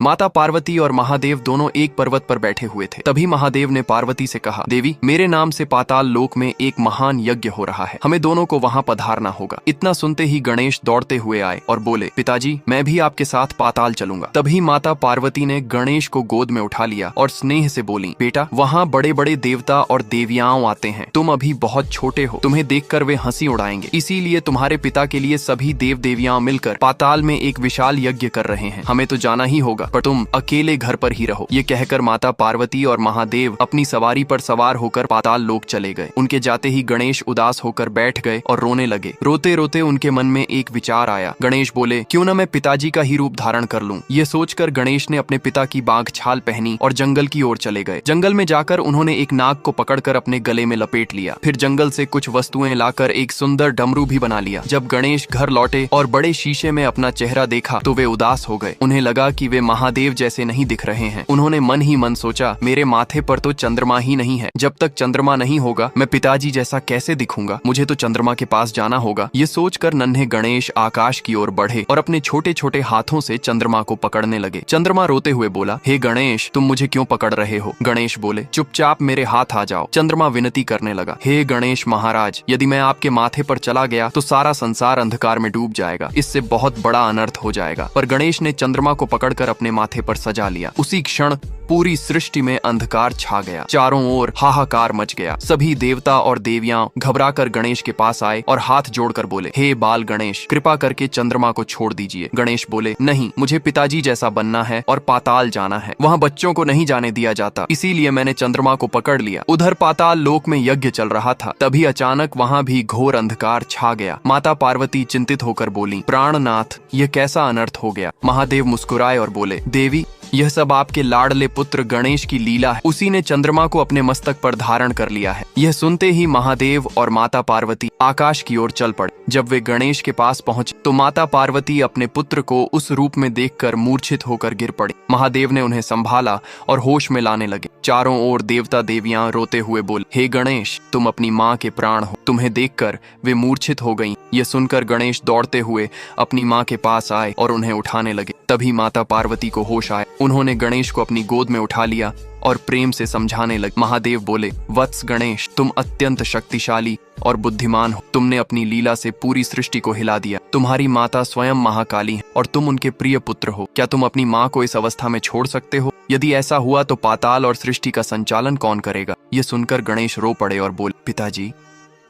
माता पार्वती और महादेव दोनों एक पर्वत पर बैठे हुए थे। तभी महादेव ने पार्वती से कहा, देवी, मेरे नाम से पाताल लोक में एक महान यज्ञ हो रहा है, हमें दोनों को वहां पधारना होगा। इतना सुनते ही गणेश दौड़ते हुए आए और बोले, पिताजी, मैं भी आपके साथ पाताल चलूंगा। तभी माता पार्वती ने गणेश को गोद में उठा लिया और स्नेह से बोली, बेटा, वहाँ बड़े बड़े देवता और देवियाओं आते हैं, तुम अभी बहुत छोटे हो, तुम्हें देखकर वे हंसी उड़ाएंगे, इसीलिए तुम्हारे पिता के लिए सभी देव देवियां मिलकर पाताल में एक विशाल यज्ञ कर रहे हैं। हमें तो जाना ही होगा, पर तुम अकेले घर पर ही रहो। ये कहकर माता पार्वती और महादेव अपनी सवारी पर सवार होकर पाताल लोक चले गए। उनके जाते ही गणेश उदास होकर बैठ गए और रोने लगे। रोते रोते उनके मन में एक विचार आया। गणेश बोले, क्यों न मैं पिताजी का ही रूप धारण कर लूं। ये सोचकर गणेश ने अपने पिता की बाघ छाल पहनी और जंगल की ओर चले गए। जंगल में जाकर उन्होंने एक नाग को पकड़कर अपने गले में लपेट लिया। फिर जंगल से कुछ वस्तुएं लाकर एक सुंदर डमरू भी बना लिया। जब गणेश घर लौटे और बड़े शीशे में अपना चेहरा देखा तो वे उदास हो गए। उन्हें लगा कि वे महादेव जैसे नहीं दिख रहे हैं। उन्होंने मन ही मन सोचा, मेरे माथे पर तो चंद्रमा ही नहीं है, जब तक चंद्रमा नहीं होगा मैं पिताजी जैसा कैसे दिखूंगा, मुझे तो चंद्रमा के पास जाना होगा। ये सोचकर नन्हे गणेश आकाश की ओर बढ़े और अपने छोटे छोटे हाथों से चंद्रमा को पकड़ने लगे। चंद्रमा रोते हुए बोला, हे गणेश, तुम मुझे क्यों पकड़ रहे हो। गणेश बोले, चुपचाप मेरे हाथ आ जाओ। चंद्रमा विनती करने लगा, हे गणेश महाराज, यदि मैं आपके माथे पर चला गया तो सारा संसार अंधकार में डूब जाएगा, इससे बहुत बड़ा अनर्थ हो जाएगा। पर गणेश ने चंद्रमा को पकड़कर अपने माथे पर सजा लिया। उसी क्षण पूरी सृष्टि में अंधकार छा गया। चारों ओर हाहाकार मच गया। सभी देवता और देवियां घबराकर गणेश के पास आए और हाथ जोड़कर बोले, हे बाल गणेश, कृपा करके चंद्रमा को छोड़ दीजिए। गणेश बोले, नहीं, मुझे पिताजी जैसा बनना है और पाताल जाना है, वहाँ बच्चों को नहीं जाने दिया जाता, इसीलिए मैंने चंद्रमा को पकड़ लिया। उधर पाताल लोक में यज्ञ चल रहा था। तभी अचानक वहाँ भी घोर अंधकार छा गया। माता पार्वती चिंतित होकर बोली, प्राणनाथ, यह कैसा अनर्थ हो गया। महादेव मुस्कुराए और बोले, देवी, यह सब आपके लाडले पुत्र गणेश की लीला है। उसी ने चंद्रमा को अपने मस्तक पर धारण कर लिया है। यह सुनते ही महादेव और माता पार्वती आकाश की ओर चल पड़े। जब वे गणेश के पास पहुंचे तो माता पार्वती अपने पुत्र को उस रूप में देखकर मूर्छित होकर गिर पड़ी। महादेव ने उन्हें संभाला और होश में लाने लगे। चारों ओर देवता देवियां रोते हुए बोले, हे गणेश, तुम अपनी माँ के प्राण हो। तुम्हें देखकर वे मूर्छित हो गईं। ये सुनकर गणेश दौड़ते हुए अपनी माँ के पास आए और उन्हें उठाने लगे। तभी माता पार्वती को होश आया। उन्होंने गणेश को अपनी गोद में उठा लिया और प्रेम से समझाने लगे। महादेव बोले, वत्स गणेश, तुम अत्यंत शक्तिशाली और बुद्धिमान हो। तुमने अपनी लीला से पूरी सृष्टि को हिला दिया। तुम्हारी माता स्वयं महाकाली है और तुम उनके प्रिय पुत्र हो। क्या तुम अपनी माँ को इस अवस्था में छोड़ सकते हो? यदि ऐसा हुआ तो पाताल और सृष्टि का संचालन कौन करेगा। ये सुनकर गणेश रो पड़े और बोले, पिताजी,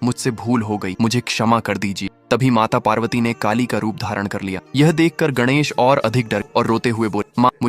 मुझसे भूल हो गई, मुझे क्षमा कर दीजिए। तभी माता पार्वती ने काली का रूप धारण कर लिया। यह देखकर गणेश और अधिक डर और रोते हुए बोले, माँ, मुझे